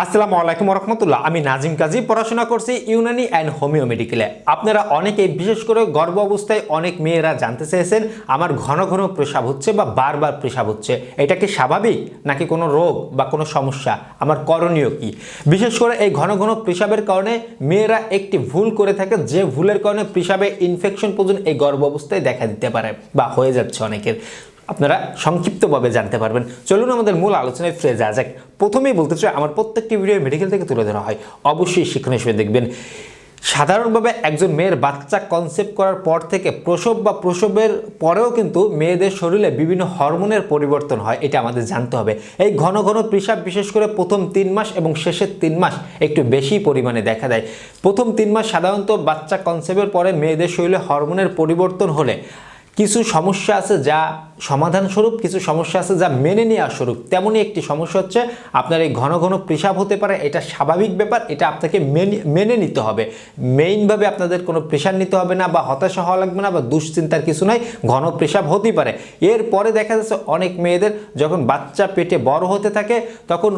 আসসালামু আলাইকুম রহমতুল্লাহ। আমি নাজিম কাজী, পড়াশোনা করছি ইউনানি অ্যান্ড হোমিও মেডিকেলে। আপনারা অনেকেই, বিশেষ করে গর্ভ অবস্থায় অনেক মেয়েরা জানতে চেয়েছেন আমার ঘন ঘন প্রস্রাব হচ্ছে বা বারবার প্রস্রাব হচ্ছে, এটা কি স্বাভাবিক নাকি কোনো রোগ বা কোনো সমস্যা, আমার করণীয় কি? বিশেষ করে এই ঘন ঘন প্রস্রাবের কারণে মেয়েরা একটি ভুল করে থাকে, যে ভুলের কারণে প্রস্রাবে ইনফেকশন পর্যন্ত এই গর্ভ অবস্থায় দেখা দিতে পারে বা হয়ে যাচ্ছে অনেকের। আপনারা সংক্ষিপ্তভাবে জানতে পারবেন। চলুন আমাদের মূল আলোচনায় ফিরে যাওয়া যাক। প্রথমেই বলতে চাই, আমার প্রত্যেকটি ভিডিও মেডিকেল থেকে তুলে ধরা হয়, অবশ্যই শিক্ষণীয় হিসেবে দেখবেন। সাধারণভাবে একজন মেয়ের বাচ্চা কনসেপ্ট করার পর থেকে প্রসব বা প্রসবের পরেও কিন্তু মেয়েদের শরীরে বিভিন্ন হরমোনের পরিবর্তন হয়, এটা আমাদের জানতে হবে। এই ঘন ঘন প্রস্রাব বিশেষ করে প্রথম 3 মাস এবং শেষের 3 মাস একটু বেশি পরিমাণে দেখা দেয়। প্রথম 3 মাস সাধারণত বাচ্চা কনসেপ্টের পরে মেয়েদের শরীরে হরমোনের পরিবর্তন হলে কিছু সমস্যা আছে যা সমাধান স্বরূপ, কিছু সমস্যা আছে যা মেনে নেওয়া স্বরূপ। তেমনই একটি সমস্যা হচ্ছে আপনার এই ঘন ঘন প্রস্রাব হতে পারে, এটা স্বাভাবিক ব্যাপার, এটা আপনাকে মেনে নিতে হবে। মেইনভাবে আপনাদের কোনো প্রেশার নিতে হবে না বা হতাশা হওয়া লাগবে না বা দুশ্চিন্তার কিছু নাই, ঘন প্রস্রাব হতেই পারে। এরপরে দেখা যাচ্ছে অনেক মেয়েদের যখন বাচ্চা পেটে বড় হতে থাকে তখন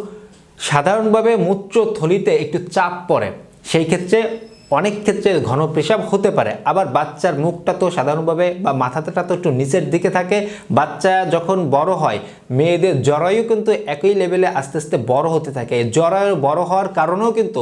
সাধারণভাবে মূত্রথলিতে একটু চাপ পড়ে, সেই ক্ষেত্রে অনেক ক্ষেত্রে ঘন প্রস্রাব হতে পারে। আবার বাচ্চার মুখটা তো সাধারণভাবে বা মাথাটা তো একটু নিচের দিকে থাকে। বাচ্চা যখন বড় হয় মেয়েদের জরায়ু কিন্তু একই লেভেলে আস্তে আস্তে বড় হতে থাকে। জরায়ু বড় হওয়ার কারণেও কিন্তু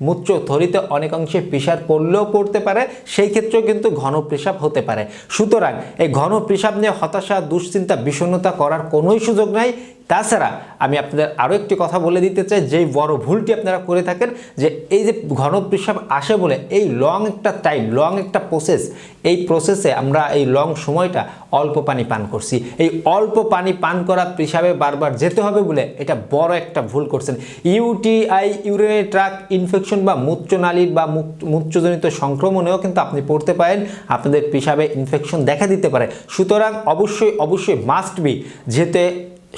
মূত্রথলিতে অনেকাংশে প্রেসার পড়লেও পড়তে পারে, সেই ক্ষেত্রেও কিন্তু ঘন প্রস্রাব হতে পারে। সুতরাং এই ঘন প্রস্রাব নিয়ে হতাশা, দুশ্চিন্তা, বিষণ্ণতা করার কোনোই সুযোগ নাই। তাছাড়া আমি আপনাদের আরও একটি কথা বলে দিতে চাই, যেই বড় ভুলটি আপনারা করে থাকেন, যে এই যে ঘন প্রস্রাব আসে বলে এই লং একটা টাইম, লং একটা প্রসেস, এই প্রসেসে আমরা এই লং সময়টা অল্প পানি পান করছি। এই অল্প পানি পান করা প্রস্রাবে বারবার যেতে হবে বলে এটা বড় একটা ভুল করছেন। ইউটিআই, ইউরিনারি ট্র্যাক্ট ইনফেকশন বা মূত্রনালীর বা মূত্রজনিত সংক্রমণেও কিন্তু আপনি পড়তে পারেন, আপনাদের প্রস্রাবে ইনফেকশন দেখা দিতে পারে। সুতরাং অবশ্যই মাস্ট বি, যেতে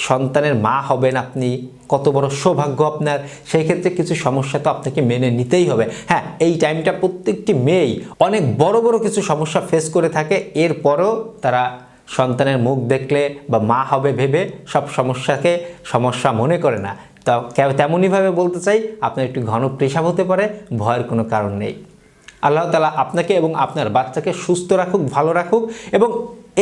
সন্তানের মা হবেন আপনি, কত বড় সৌভাগ্য আপনার, সেই ক্ষেত্রে কিছু সমস্যা তো আপনাকে মেনে নিতেই হবে। হ্যাঁ, এই টাইমটা প্রত্যেকটি মেয়েই অনেক বড় বড় কিছু সমস্যা ফেস করে থাকে, এরপরও তারা সন্তানের মুখ দেখলে বা মা হবে ভেবে সব সমস্যাকে সমস্যা মনে করে না। তা তেমনইভাবে বলতে চাই, আপনার একটু ঘন প্রস্রাব হতে পারে, ভয়ের কোনো কারণ নেই। আল্লাহ তাআলা আপনাকে এবং আপনার বাচ্চাকে সুস্থ রাখুক, ভালো রাখুক। এবং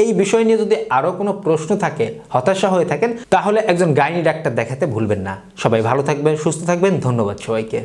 এই বিষয় নিয়ে যদি আরও কোনো প্রশ্ন থাকে, হতাশা হয়ে থাকেন, তাহলে একজন গাইনি ডাক্তার দেখাতে ভুলবেন না। সবাই ভালো থাকবেন, সুস্থ থাকবেন। ধন্যবাদ সবাইকে।